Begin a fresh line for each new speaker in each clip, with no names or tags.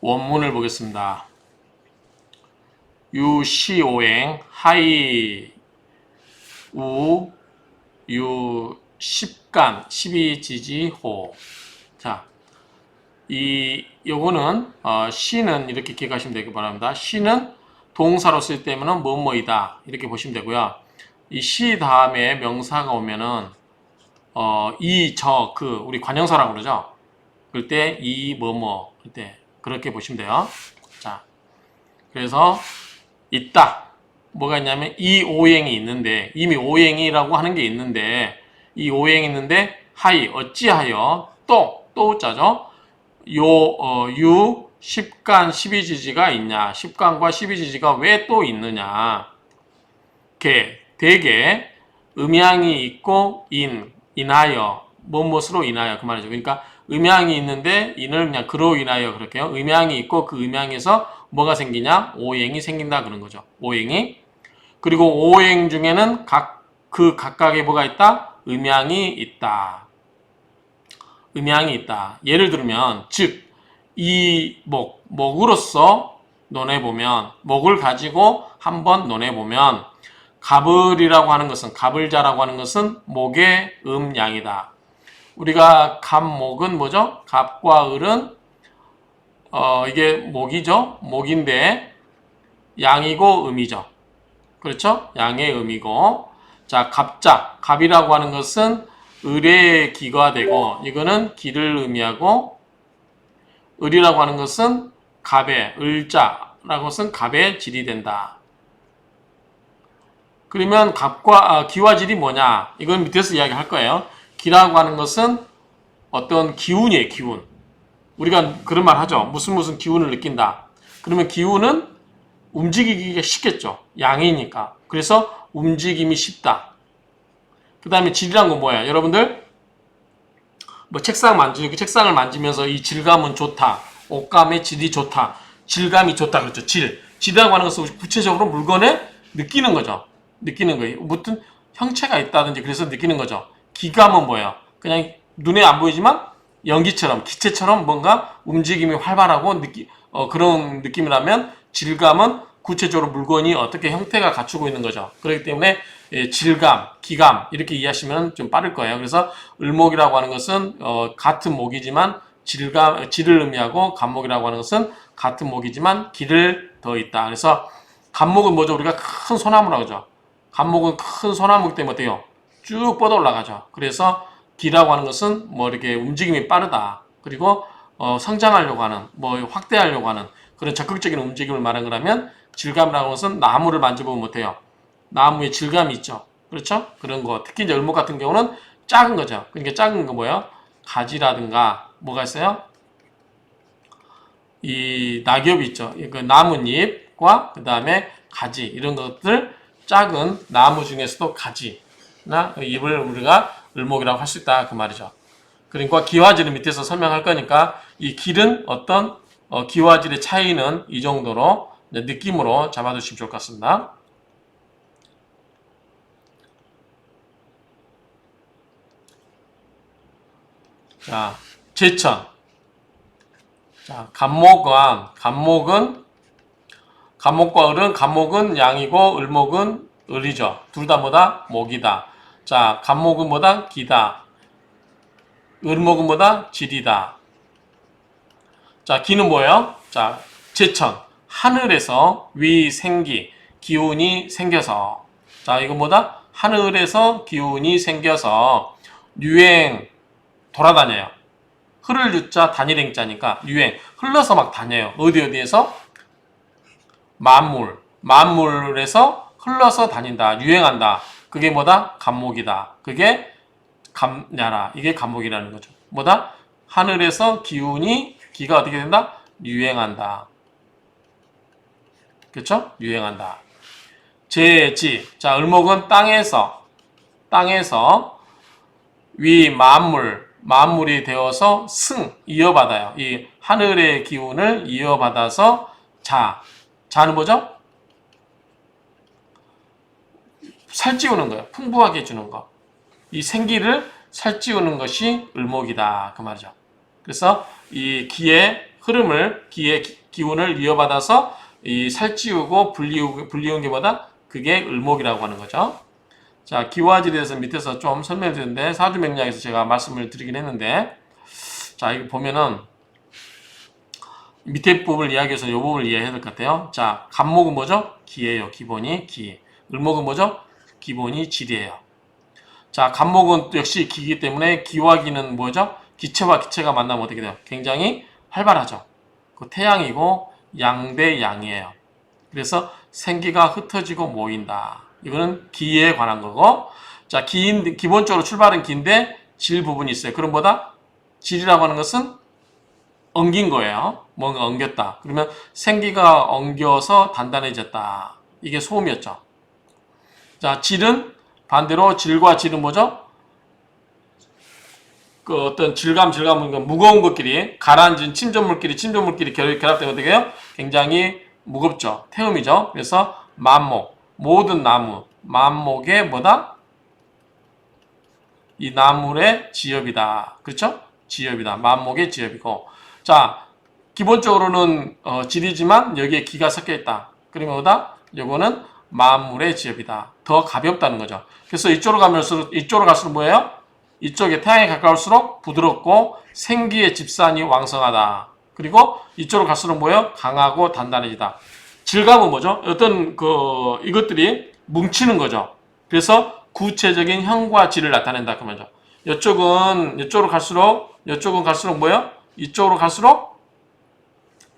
원문을 보겠습니다. 유시오행 하이 우 유 십간 십이지지호. 자, 요거는 시는 이렇게 기억하시면 되기 바랍니다. 시는 동사로 쓸 때면은 뭐뭐이다 이렇게 보시면 되고요. 이 시 다음에 명사가 오면은 우리 관형사라고 그러죠. 그럴 때 이 뭐뭐 그럴 때 그렇게 보시면 돼요. 자, 그래서 있다. 뭐가 있냐면 이 오행이 있는데 이미 오행이라고 하는 게 있는데 이 오행이 있는데 하이 어찌하여 또 자죠. 유 십간 십이지지가 있냐. 십간과 십이지지가 왜 또 있느냐. 대개 음양이 있고 인하여 무엇으로 인하여 그 말이죠. 그러니까 음양이 있는데 인을 그냥 그로 인하여 그렇게요. 음양이 있고 그 음양에서 뭐가 생기냐? 오행이 생긴다 그런 거죠. 오행이. 그리고 오행 중에는 각각의 뭐가 있다? 음양이 있다. 음양이 있다. 예를 들면 즉 이 목으로서 논해보면 목을 가지고 한번 논해보면 갑을이라고 하는 것은 갑을자라고 하는 것은 목의 음양이다. 우리가 갑목은 뭐죠? 갑과 을은 이게 목이죠. 목인데 양이고 음이죠. 그렇죠? 양의 음이고. 자, 갑이라고 하는 것은 을의 기가 되고 이거는 기를 의미하고 을이라고 하는 것은 갑의 을자라고 것은 갑의 질이 된다. 그러면 기와 질이 뭐냐? 이건 밑에서 이야기할 거예요. 기라고 하는 것은 어떤 기운이에요, 기운. 우리가 그런 말 하죠. 무슨 기운을 느낀다. 그러면 기운은 움직이기가 쉽겠죠. 양이니까. 그래서 움직임이 쉽다. 그 다음에 질이란 건 뭐야? 여러분들 책상을 만지면서 이 질감은 좋다. 옷감의 질이 좋다. 질감이 좋다. 그렇죠. 질이라고 하는 것은 구체적으로 물건에 느끼는 거죠. 느끼는 거예요. 무슨 형체가 있다든지 그래서 느끼는 거죠. 기감은 뭐예요? 그냥 눈에 안 보이지만 연기처럼 기체처럼 뭔가 움직임이 활발하고 그런 느낌이라면 질감은 구체적으로 물건이 어떻게 형태가 갖추고 있는 거죠. 그렇기 때문에 질감, 기감 이렇게 이해하시면 좀 빠를 거예요. 그래서 을목이라고 하는 것은 같은 목이지만 질을 의미하고 갑목이라고 하는 것은 같은 목이지만 기를 더 있다. 그래서 갑목은 뭐죠? 우리가 큰 소나무라고 하죠. 갑목은 큰 소나무이기 때문에 어때요? 쭉 뻗어 올라가죠. 그래서 기라고 하는 것은 이렇게 움직임이 빠르다. 그리고 성장하려고 하는, 확대하려고 하는 그런 적극적인 움직임을 말하는 거라면 질감이라고 하는 것은 나무를 만져보면 못해요. 나무에 질감이 있죠. 그렇죠? 그런 거. 특히 이제 을목 같은 경우는 작은 거죠. 그러니까 작은 거 뭐예요? 가지라든가 뭐가 있어요? 이 낙엽이 있죠. 그 나뭇잎과 그 다음에 가지 이런 것들 작은 나무 중에서도 가지나 잎을 우리가 을목이라고 할 수 있다 그 말이죠. 그러니까 기와질은 밑에서 설명할 거니까 이 길은 어떤 기와질의 차이는 이 정도로 느낌으로 잡아두시면 좋을 것 같습니다. 자, 제천. 자, 갑목과 을은 갑목은 양이고 을목은 을이죠. 둘 다 뭐다? 목이다. 자, 갑목은 뭐다? 기다. 을목은 뭐다? 질이다. 자, 기는 뭐예요? 자, 제천. 하늘에서 위생기. 기운이 생겨서. 자, 이거 뭐다? 하늘에서 기운이 생겨서 유행 돌아다녀요. 흐를 유자 단일행자니까 유행. 흘러서 막 다녀요. 어디에서? 만물에서 흘러서 다닌다. 유행한다. 그게 뭐다? 갑목이다. 그게 갑냐라. 이게 갑목이라는 거죠. 뭐다? 하늘에서 기가 어떻게 된다? 유행한다. 그렇죠? 유행한다. 제지. 자, 을목은 땅에서 위 만물이 되어서 이어받아요. 이 하늘의 기운을 이어받아서 자는 뭐죠? 살찌우는 거예요. 풍부하게 해주는 거. 이 생기를 살찌우는 것이 을목이다. 그 말이죠. 그래서 이 기에 흐름을 기의 기운을 이어받아서 이 살찌우고 불리운 게 뭐다? 그게 을목이라고 하는 거죠. 자, 기와질에 대해서 밑에서 좀 설명을 드렸는데 사주명리학에서 제가 말씀을 드리긴 했는데 자, 이거 보면은 밑에 부분을 이야기해서 이 부분을 이해해야 될 것 같아요. 자, 간목은 뭐죠? 기예요. 기본이 기. 을목은 뭐죠? 기본이 질이에요. 자, 간목은 역시 기이기 때문에 기와 기는 뭐죠? 기체와 기체가 만나면 어떻게 돼요? 굉장히 활발하죠. 그 태양이고 양 대 양이에요. 그래서 생기가 흩어지고 모인다. 이거는 기에 관한 거고, 자, 기본적으로 출발은 기인데 질 부분이 있어요. 그럼 뭐다? 질이라고 하는 것은 엉긴 거예요. 뭔가 엉겼다. 그러면 생기가 엉겨서 단단해졌다. 이게 소음이었죠. 자, 질은 반대로 질과 질은 뭐죠? 그 어떤 질감은 무거운 것끼리 가라앉은 침전물끼리 결합되면 어떻게 해요? 굉장히 무겁죠. 태음이죠. 그래서 만목, 모든 나무, 만목의 뭐다? 이 나물의 지엽이다. 그렇죠? 지엽이다. 만목의 지엽이고. 자, 기본적으로는 질이지만 여기에 기가 섞여 있다. 그러면 뭐다? 요거는 만물의 지엽이다. 더 가볍다는 거죠. 그래서 이쪽으로 갈수록 뭐예요? 이쪽에 태양에 가까울수록 부드럽고 생기의 집산이 왕성하다. 그리고 이쪽으로 갈수록 뭐예요? 강하고 단단해지다. 질감은 뭐죠? 어떤 이것들이 뭉치는 거죠. 그래서 구체적인 형과 질을 나타낸다 그 말이죠. 이쪽은 갈수록 뭐예요? 이쪽으로 갈수록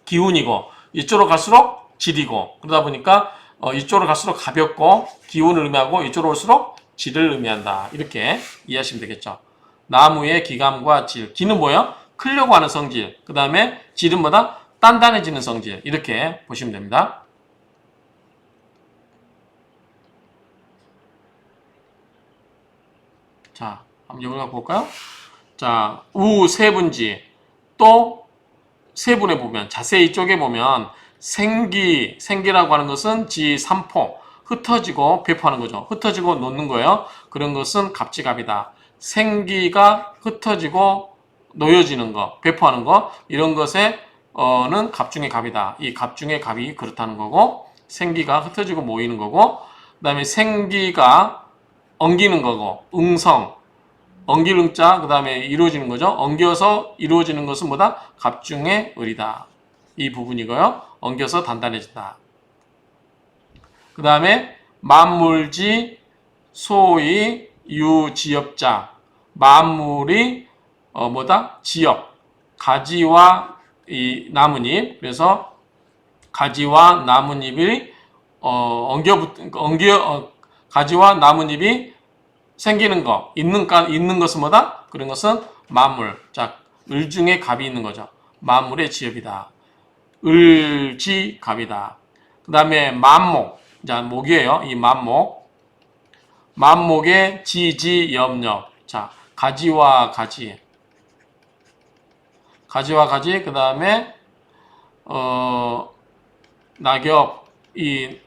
기운이고 이쪽으로 갈수록 질이고 그러다 보니까 이쪽으로 갈수록 가볍고 기운을 의미하고 이쪽으로 올수록 질을 의미한다. 이렇게 이해하시면 되겠죠. 나무의 기감과 질. 기는 뭐예요? 크려고 하는 성질. 그 다음에 질은 뭐다? 단단해지는 성질. 이렇게 보시면 됩니다. 자, 한번 이걸 갖고 볼까요? 자, 우세분지. 또 세분에 보면 자세히 쪼개보면 생기라고 하는 것은 지3포. 흩어지고 배포하는 거죠. 흩어지고 놓는 거예요. 그런 것은 갑지갑이다. 생기가 흩어지고 놓여지는 거, 배포하는 거 이런 것에는 갑중의 갑이다. 이 갑중의 갑이 그렇다는 거고 생기가 흩어지고 모이는 거고 그 다음에 생기가 엉기는 거고 응성, 엉길 응자 그 다음에 이루어지는 거죠. 엉겨서 이루어지는 것은 뭐다? 갑중의 을이다. 이 부분이고요. 엉겨서 단단해진다. 그 다음에 만물지 소위 유지엽자 만물이 뭐다? 지엽 가지와 이 나뭇잎 그래서 가지와 나뭇잎이 가지와 나뭇잎이 생기는 거 있는 것은 뭐다? 그런 것은 만물 자 을 중에 갑이 있는 거죠. 만물의 지엽이다. 을지갑이다. 그 다음에 만목 자, 목이에요. 이 만목의 지지엽엽. 자, 가지와 가지, 그 다음에 낙엽, 이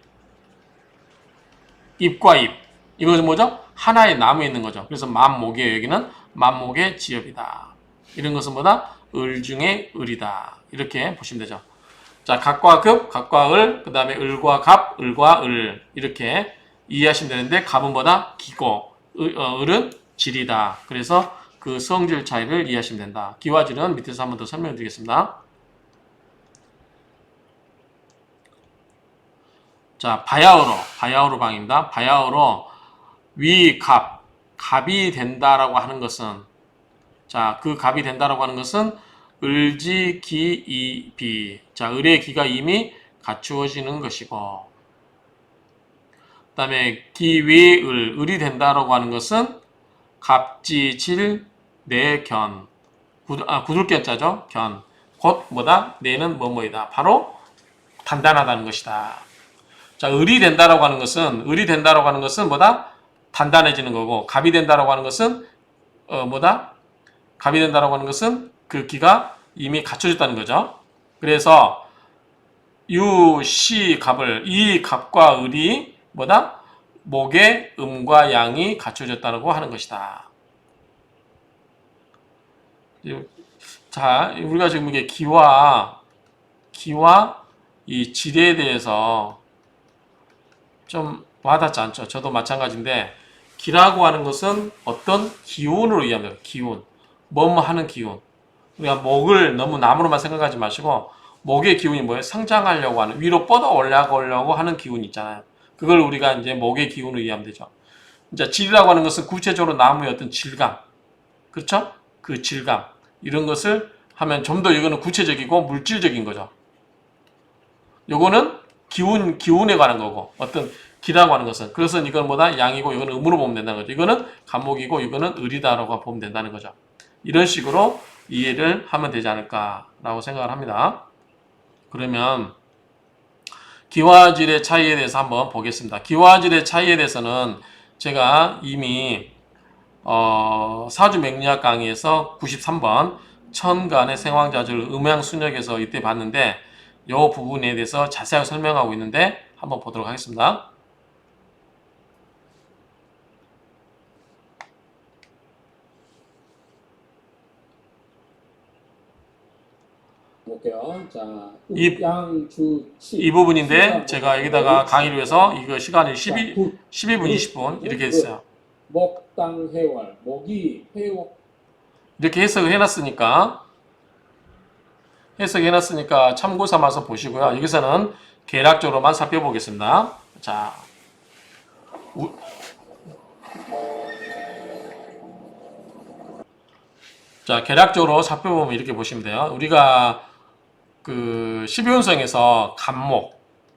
잎과 잎. 이것은 뭐죠? 하나의 나무에 있는 거죠. 그래서 만목이에요. 여기는 만목의 지엽이다. 이런 것은 뭐다? 을 중에 을이다. 이렇게 보시면 되죠. 자, 갑과 급, 갑과 을, 그 다음에 을과 갑, 을과 을 이렇게 이해하시면 되는데 갑은 뭐다? 기고, 을은 질이다. 그래서 그 성질 차이를 이해하시면 된다. 기와 질은 밑에서 한 번 더 설명드리겠습니다. 자, 바야흐로 방입니다. 바야흐로 위갑, 갑이 된다라고 하는 것은 자, 그 갑이 된다라고 하는 것은 을지기이비. 자, 을의 기가 이미 갖추어지는 것이고, 그 다음에 기위을, 을이 된다라고 하는 것은 갑지질 내견. 구들견자죠. 견. 곧 뭐다? 내는 뭐뭐이다. 바로 단단하다는 것이다. 자, 을이 된다라고 하는 것은 뭐다? 단단해지는 거고, 갑이 된다라고 하는 것은 뭐다? 갑이 된다라고 하는 것은 그 기가 이미 갖춰졌다는 거죠. 그래서 유시갑을 이 갑과 을이 뭐다? 목의 음과 양이 갖춰졌다고 하는 것이다. 자, 우리가 지금 이게 기와 이 질에 대해서 좀 와닿지 않죠? 저도 마찬가지인데, 기라고 하는 것은 어떤 기운으로 이해합니다. 기운. 뭐뭐 하는 기운. 우리가 목을 너무 나무로만 생각하지 마시고, 목의 기운이 뭐예요? 성장하려고 하는, 위로 뻗어 올라가려고 하는 기운이 있잖아요. 그걸 우리가 이제 목의 기운으로 이해하면 되죠. 이제 질이라고 하는 것은 구체적으로 나무의 어떤 질감. 그렇죠? 그 질감. 이런 것을 하면 좀 더 이거는 구체적이고 물질적인 거죠. 요거는 기운에 관한 거고, 어떤 기라고 하는 것은. 그래서 이건 뭐다? 양이고, 이거는 음으로 보면 된다는 거죠. 이거는 간목이고, 이거는 을이다라고 보면 된다는 거죠. 이런 식으로 이해를 하면 되지 않을까라고 생각을 합니다. 그러면 기와 질의 차이에 대해서 한번 보겠습니다. 기와 질의 차이에 대해서는 제가 이미 사주명리학 강의에서 93번 천간의 생황자줄 음양순역에서 이때 봤는데 이 부분에 대해서 자세하게 설명하고 있는데 한번 보도록 하겠습니다.
볼게요. 자,
이 부분인데 제가 여기다가 강의를 위해서 이거 시간이 12분 20분 이렇게 했어요.
목당 해월, 목이 해월
이렇게 해석을 해놨으니까 참고 삼아서 보시고요. 여기서는 계략적으로만 살펴보겠습니다. 자, 계략적으로 살펴보면 이렇게 보시면 돼요. 우리가 그 12운성에서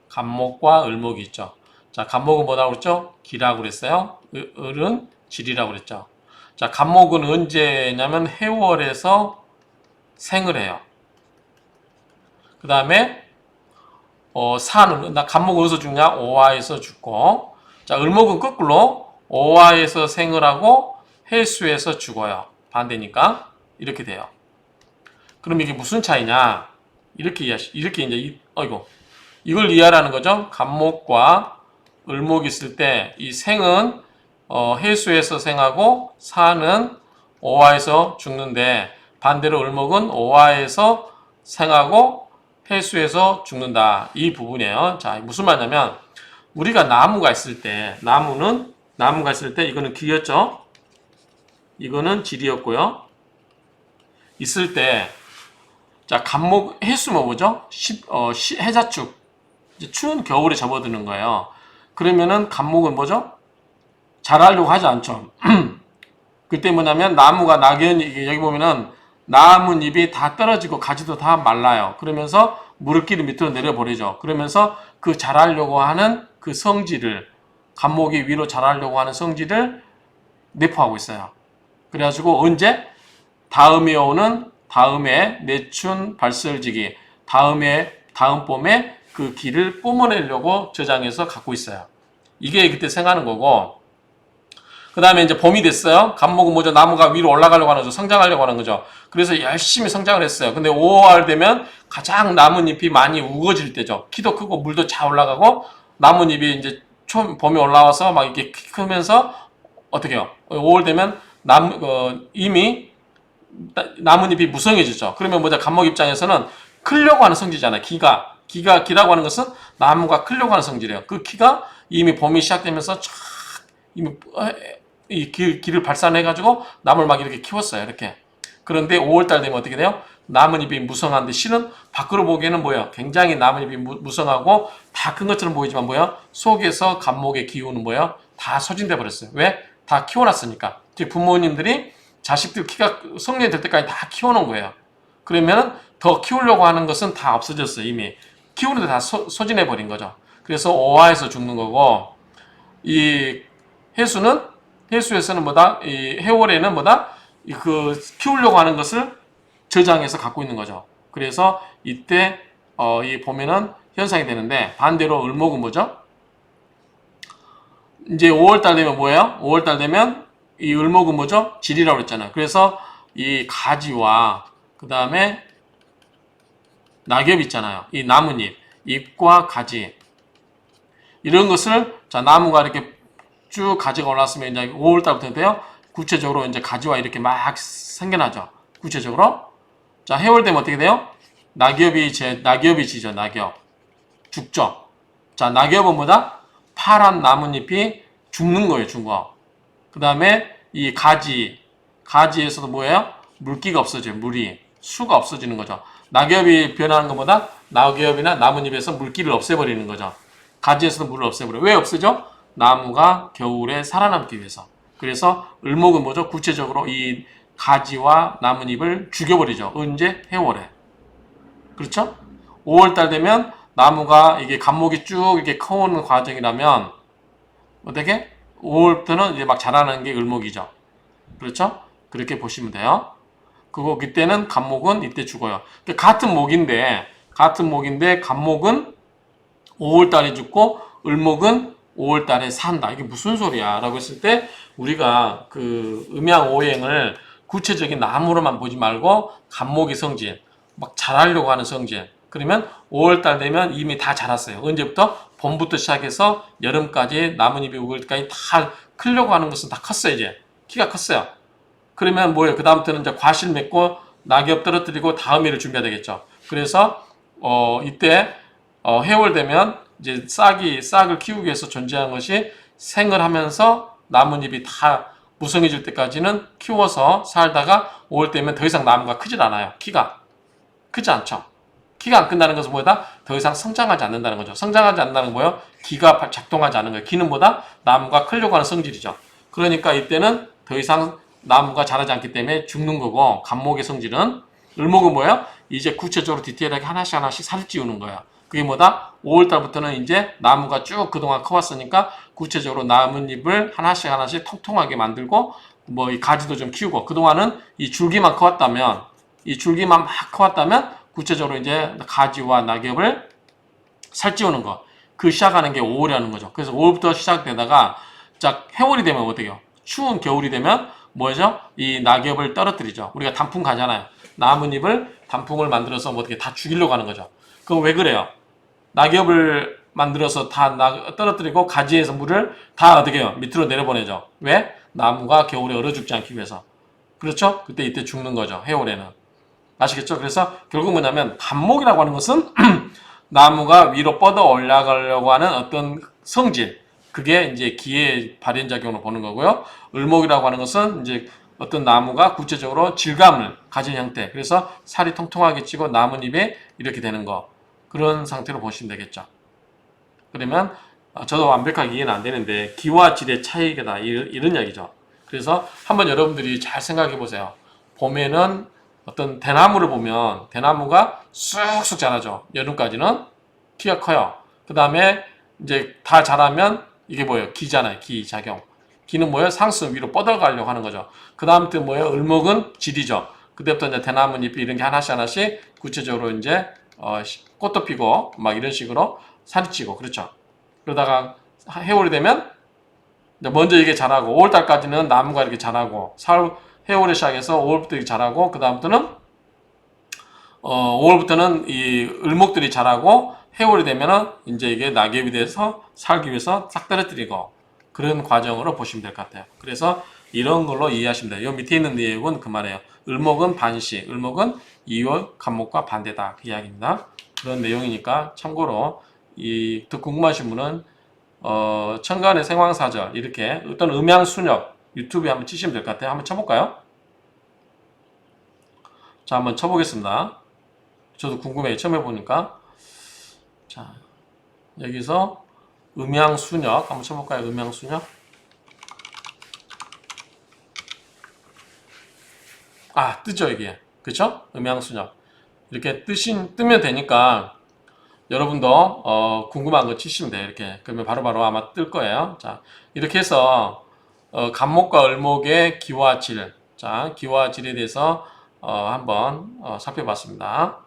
간목과 을목이 있죠. 자, 간목은 뭐라고 그랬죠? 기라고 그랬어요. 을은 질이라고 그랬죠. 자, 간목은 언제냐면 해월에서 생을 해요. 그 다음에 간목은 어디서 죽냐? 오화에서 죽고, 자, 을목은 거꾸로 오화에서 생을 하고 해수에서 죽어요. 반대니까 이렇게 돼요. 그럼 이게 무슨 차이냐? 이렇게 이제 이걸 이해하라는 거죠. 간목과 을목이 있을 때 이 생은 해수에서 생하고 사는 오화에서 죽는데 반대로 을목은 오화에서 생하고 해수에서 죽는다. 이 부분이에요. 자, 무슨 말이냐면 우리가 나무가 있을 때 이거는 기였죠. 이거는 질이었고요. 있을 때 자, 간목 해수면 뭐죠? 해자축. 이제 추운 겨울에 접어드는 거예요. 그러면은 간목은 뭐죠? 자라려고 하지 않죠. 그때 뭐냐면 나무가 여기 보면은 나뭇잎이 다 떨어지고 가지도 다 말라요. 그러면서 물기를 밑으로 내려버리죠. 그러면서 그 자라려고 하는 그 성질을 간목이 위로 자라려고 하는 성질을 내포하고 있어요. 그래가지고 언제? 다음에 내춘 발설지기 다음 봄에 그 기를 뿜어내려고 저장해서 갖고 있어요. 이게 그때 생하는 거고, 그 다음에 이제 봄이 됐어요. 간목은 뭐죠? 나무가 위로 올라가려고 하는 거죠. 성장하려고 하는 거죠. 그래서 열심히 성장을 했어요. 근데 5월 되면 가장 나뭇잎이 많이 우거질 때죠. 키도 크고 물도 잘 올라가고 나뭇잎이 이제 봄에 올라와서 막 이렇게 크면서 어떻게 해요? 5월 되면 이미 나뭇잎이 무성해지죠. 그러면 뭐죠? 간목 입장에서는 크려고 하는 성질이잖아요. 기라고 하는 것은 나무가 크려고 하는 성질이에요. 그 키가 이미 봄이 시작되면서 쫙 이미 이 기를 발산해가지고 나무를 막 이렇게 키웠어요. 이렇게. 그런데 5월달 되면 어떻게 돼요? 나뭇잎이 무성한데 실은 밖으로 보기에는 뭐예요? 굉장히 나뭇잎이 무성하고 다 큰 것처럼 보이지만 뭐예요? 속에서 간목의 기운은 뭐예요? 다 소진돼 버렸어요. 왜? 다 키워놨으니까. 즉 부모님들이 자식들 키가 성년이 될 때까지 다 키워놓은 거예요. 그러면 더 키우려고 하는 것은 다 없어졌어요. 이미 키우는데 다 소진해 버린 거죠. 그래서 오화에서 죽는 거고, 이 해수에서는 뭐다? 이 해월에는 뭐다? 그 키우려고 하는 것을 저장해서 갖고 있는 거죠. 그래서 이때 이 보면은 현상이 되는데, 반대로 을목은 뭐죠? 이제 5월달 되면 뭐예요? 5월달 되면 이 을목은 뭐죠? 질이라고 그랬잖아요. 그래서 이 가지와 그 다음에 낙엽 있잖아요. 이 나뭇잎, 잎과 가지 이런 것을 자 나무가 이렇게 쭉 가지가 올랐으면 이제 5월달부터 돼요. 구체적으로 이제 가지와 이렇게 막 생겨나죠. 구체적으로 자, 해월되면 어떻게 돼요? 낙엽이 지죠. 낙엽. 죽죠. 자, 낙엽은 뭐다? 파란 나뭇잎이 죽는 거예요. 죽어. 그 다음에 이 가지에서도 뭐예요? 물기가 없어져요. 물이. 수가 없어지는 거죠. 낙엽이 변하는 것보다 낙엽이나 나뭇잎에서 물기를 없애버리는 거죠. 가지에서도 물을 없애버려요. 왜 없애죠? 나무가 겨울에 살아남기 위해서. 그래서 을목은 뭐죠? 구체적으로 이 가지와 나뭇잎을 죽여버리죠. 언제? 해월에. 그렇죠? 5월달 되면 나무가 이게 감목이 쭉 이렇게 커오는 과정이라면 어떻게? 5월부터는 이제 막 자라는 게 을목이죠. 그렇죠? 그렇게 보시면 돼요. 그때는 감목은 이때 죽어요. 같은 목인데 감목은 5월달에 죽고 을목은 5월달에 산다. 이게 무슨 소리야? 라고 했을 때 우리가 그 음양오행을 구체적인 나무로만 보지 말고 감목의 성질, 막 자라려고 하는 성질. 그러면 5월달 되면 이미 다 자랐어요. 언제부터? 봄부터 시작해서 여름까지 나뭇잎이 우을 때까지 다 크려고 하는 것은 다 컸어요. 이제 키가 컸어요. 그러면 뭐예요? 그 다음부터는 이제 과실 맺고 낙엽 떨어뜨리고 다음 일을 준비해야 되겠죠. 그래서 이때 해월 되면 이제 싹을 키우기 위해서 존재하는 것이 생을 하면서 나뭇잎이 다 무성해질 때까지는 키워서 살다가 5월 되면 더 이상 나무가 크질 않아요. 키가 크지 않죠. 키가 안 큰다는 것은 뭐다? 더 이상 성장하지 않는다는 거죠. 성장하지 않는다는 건 뭐예요? 기가 작동하지 않는 거예요. 기는 뭐다? 나무가 크려고 하는 성질이죠. 그러니까 이때는 더 이상 나무가 자라지 않기 때문에 죽는 거고, 감목의 성질은, 을목은 뭐예요? 이제 구체적으로 디테일하게 하나씩 살을 찌우는 거예요. 그게 뭐다? 5월달부터는 이제 나무가 쭉 그동안 커왔으니까 구체적으로 나뭇잎을 하나씩 통통하게 만들고 뭐 이 가지도 좀 키우고, 그동안은 이 줄기만 커왔다면 구체적으로 이제 가지와 낙엽을 살찌우는 거. 그 시작하는 게 5월이라는 거죠. 그래서 5월부터 시작되다가 자, 해월이 되면 어떻게 해요? 추운 겨울이 되면 뭐죠? 이 낙엽을 떨어뜨리죠. 우리가 단풍 가잖아요. 나뭇잎을 단풍을 만들어서 뭐 어떻게 다 죽이려고 하는 거죠. 그거 왜 그래요? 낙엽을 만들어서 다 떨어뜨리고 가지에서 물을 다 어떻게 해요? 밑으로 내려보내죠. 왜? 나무가 겨울에 얼어 죽지 않기 위해서. 그렇죠? 이때 죽는 거죠. 해월에는. 아시겠죠? 그래서 결국 뭐냐면 감목이라고 하는 것은 나무가 위로 뻗어 올라가려고 하는 어떤 성질, 그게 이제 기의 발현작용으로 보는 거고요. 을목이라고 하는 것은 이제 어떤 나무가 구체적으로 질감을 가진 형태, 그래서 살이 통통하게 찌고 나뭇잎에 이렇게 되는 거, 그런 상태로 보시면 되겠죠. 그러면 저도 완벽하게 이해는 안 되는데 기와 질의 차이가 이런 이야기죠. 그래서 한번 여러분들이 잘 생각해 보세요. 봄에는 어떤 대나무를 보면 대나무가 쑥쑥 자라죠. 여름까지는 키가 커요. 그 다음에 이제 다 자라면 이게 뭐예요? 기잖아요. 기 작용. 기는 뭐예요? 상수 위로 뻗어가려고 하는 거죠. 그 다음부터 뭐예요? 을목은 질이죠. 그때부터 이제 대나무잎이 이런 게 하나씩 구체적으로 이제 꽃도 피고 막 이런 식으로 살이 찌고 그렇죠. 그러다가 해월이 되면 먼저 이게 자라고 5월달까지는 나무가 이렇게 자라고 해월에 시작해서 5월부터 이렇게 자라고 그 다음부터는 5월부터는 이 을목들이 자라고 해월이 되면은 이제 이게 낙엽이 돼서 살기 위해서 싹 떨어뜨리고 그런 과정으로 보시면 될 것 같아요. 그래서 이런 걸로 이해하시면 돼요. 이 밑에 있는 내용은 그 말이에요. 을목은 반시, 을목은 2월 간목과 반대다. 그 이야기입니다. 그런 내용이니까 참고로 더 궁금하신 분은 천간의 생황사절 이렇게 어떤 음양순역 유튜브에 한번 치시면 될 것 같아요. 한번 쳐볼까요? 자, 한번 쳐보겠습니다. 저도 궁금해요. 처음 해보니까. 자, 여기서 음양순역 한번 쳐볼까요? 음양순역. 뜨죠, 이게. 그쵸? 음양순역. 이렇게 뜨면 되니까 여러분도 궁금한 거 치시면 돼요. 이렇게. 그러면 바로바로 아마 뜰 거예요. 자, 이렇게 해서 간목과 을목의 기와 질. 자, 기와 질에 대해서 한번 살펴봤습니다.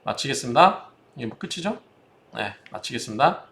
마치겠습니다. 이게 뭐 끝이죠? 네, 마치겠습니다.